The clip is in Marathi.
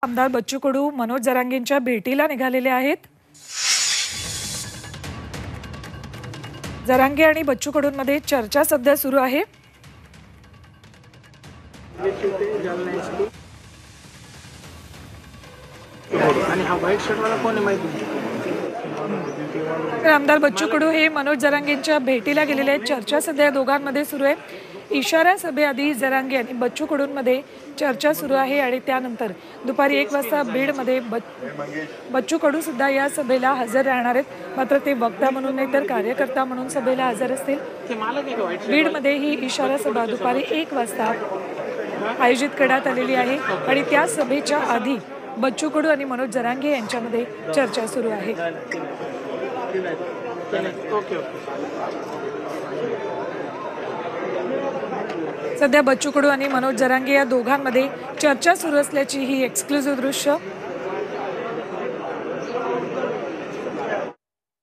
आमदार बच्चू कडू मनोज जरांगेंच्या भेटीला निघालेले आहेत। जरांगे आणि बच्चू कडूंमध्ये चर्चा सध्या सुरू आहे। आमदार बच्चू कडू हे मनोज जरांगेंच्या भेटीला गेलेले आहेत। चर्चा सध्या दोघांमध्ये सुरू आहे। इशारा सभेआधी जरांगे आणि बच्चू कडूंमध्ये चर्चा सुरू आहे आणि त्यानंतर दुपारी 1 वाजता बीडमध्ये बच्चू कडू सुद्धा या सभेला हजर राहणार आहेत। मात्र ते वक्ता म्हणून नाही तर कार्यकर्ता म्हणून सभेला हजर असतील। बीडमध्ये ही इशारा सभा दुपारी 1 वाजता आयोजित करण्यात आलेली आहे आणि त्या सभेच्या आधी बच्चू कडू आणि मनोज जरांगे यांच्यामध्ये चर्चा सुरू आहे। सध्या बच्चू कडू आणि मनोज जरांगे या दोघांमध्ये चर्चा सुरू असल्याची ही एक्सक्लुझिव्ह दृश्य